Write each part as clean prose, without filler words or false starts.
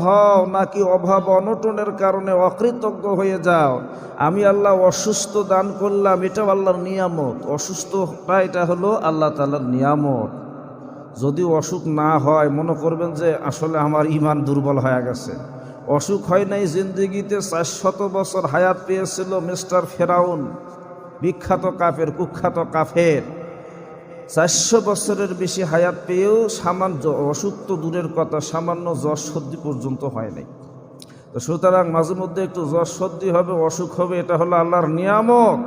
হও নাকি অভাব অনটনের কারণে অকৃতজ্ঞ হয়ে যাও। আমি আল্লাহ অসুস্থ দান করলাম, এটাও আল্লাহর নিয়ামত। অসুস্থটা এটা হলো আল্লাহ তাআলার নিয়ামত। যদি অসুখ না হয় মনে করবেন যে আসলে আমার ঈমান দুর্বল হয়ে গেছে। অসুখ হয় নাই, জিন্দেগিতে 400 বছর হায়াত পেয়েছিল মিস্টার ফেরাউন, বিখ্যাত কাফের, কুখ্যাত কাফের। 400 বছরের বেশি হায়াত পেয়েও সামান্য অসুখ তো দূরের কথা, সামান্য জ্বর সর্দি পর্যন্ত হয় নাই। তো সুতরাং মাঝে মধ্যে একটু জ্বর সর্দি হবে, অসুখ হবে, এটা হলো আল্লাহর নিয়ামত।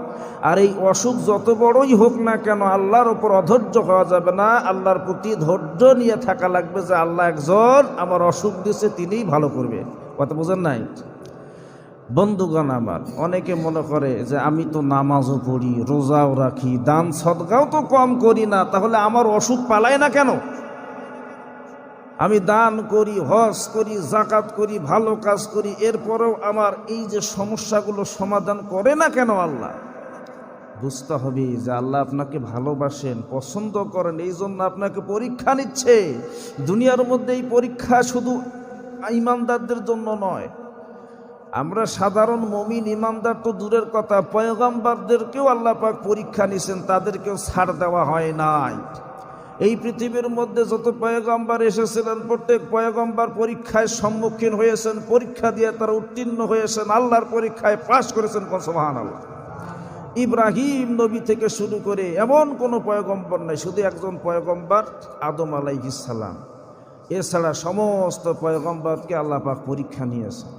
আর এই অসুখ যত বড়ই হোক না কেন আল্লাহর ওপর অধৈর্য হওয়া যাবে না। আল্লাহর প্রতি ধৈর্য নিয়ে থাকা লাগবে যে আল্লাহ একজন আমার অসুখ দিয়েছে, তিনিই ভালো করবে। কথা বুঝেন নাই? বন্ধুগণ আমার, অনেকে মনে করে যে আমি তো নামাজও পড়ি, রোজাও রাখি, দান সদকাও তো কম করি না, তাহলে আমার অসুখ পালায় না কেন? আমি দান করি, হজ করি, যাকাত করি, ভালো কাজ করি, এরপরেও আমার এই যে সমস্যাগুলো সমাধান করে না কেন আল্লাহ? বুঝতে হবে যে আল্লাহ আপনাকে ভালোবাসেন, পছন্দ করেন, এই জন্য আপনাকে পরীক্ষা নিচ্ছে। দুনিয়ার মধ্যে এই পরীক্ষা শুধু ঈমানদারদের জন্য নয়। আমরা সাধারণ মুমিন ঈমানদার তো দূরের কথা, পয়গম্বরদেরকেও আল্লাহ পাক পরীক্ষা নিছেন, তাদেরকেও ছাড় দেওয়া হয় নাই। এই পৃথিবীর মধ্যে যত পয়গম্বর এসেছিলেন প্রত্যেক পয়গম্বর পরীক্ষায় সম্মুখীন হয়েছেন, পরীক্ষা দিয়ে তারা উত্তীর্ণ হয়েছেন, আল্লাহর পরীক্ষায় পাশ করেছেন। সুবহানাল্লাহ। ইব্রাহিম নবী থেকে শুরু করে এমন কোনো পয়গম্বর নাই, শুধু একজন পয়গম্বর আদম আলাইহিস সালাম, এছাড়া সমস্ত পয়গম্বরকে আল্লাহ পাক পরীক্ষা নিয়েছেন।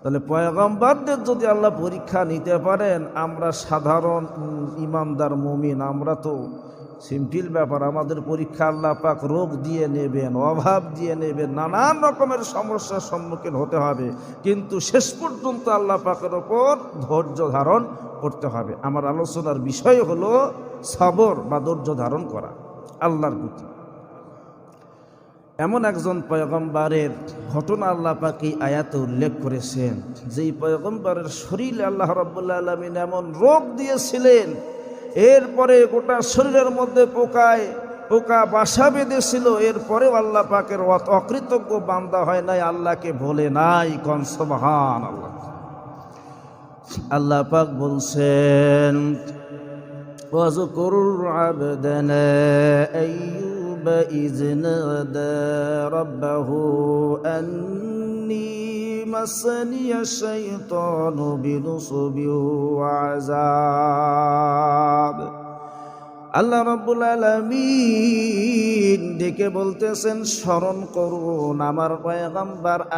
তাহলে পয়গম্বরদের যদি আল্লাহ পরীক্ষা নিতে পারেন, আমরা সাধারণ ঈমানদার মুমিন, আমরা তো সিম্পল ব্যাপার। আমাদের পরীক্ষা আল্লাহ পাক রোগ দিয়ে নেবেন, অভাব দিয়ে নেবেন, নানান রকমের সমস্যার সম্মুখীন হতে হবে, কিন্তু শেষ পর্যন্ত আল্লাহ পাকের ওপর ধৈর্য ধারণ করতে হবে। আমার আলোচনার বিষয় হলো সবর বা ধৈর্য ধারণ করা আল্লাহর প্রতি। এমন একজন পয়গম্বরের ঘটনা আল্লাহ পাক এই আয়াতে উল্লেখ করেছেন, যেই পয়গম্বরের শরীরে আল্লাহ রাব্বুল আলামিন এমন রোগ দিয়েছিলেন, এরপরে গোটা শরীরের মধ্যে পোকা বাসা বেঁধেছিল, এরপরেও আল্লাহ পাকের অকৃতজ্ঞ বান্দা হয় নাই, আল্লাহকে ভোলে নাই। কোন সুবহানাল্লাহ। আল্লাহ পাক বলছেন, ওয়াজকুর আবদানা আইয়ুব ইয নাদা রাব্বাহু আন্নী মাসানিয়া শাইতানু বিনুসবিন ওয়া আযাব। আল্লাহ রাব্বুল আলামিন ডেকে বলতেছেন, স্মরণ করুন আমার পয়গম্বর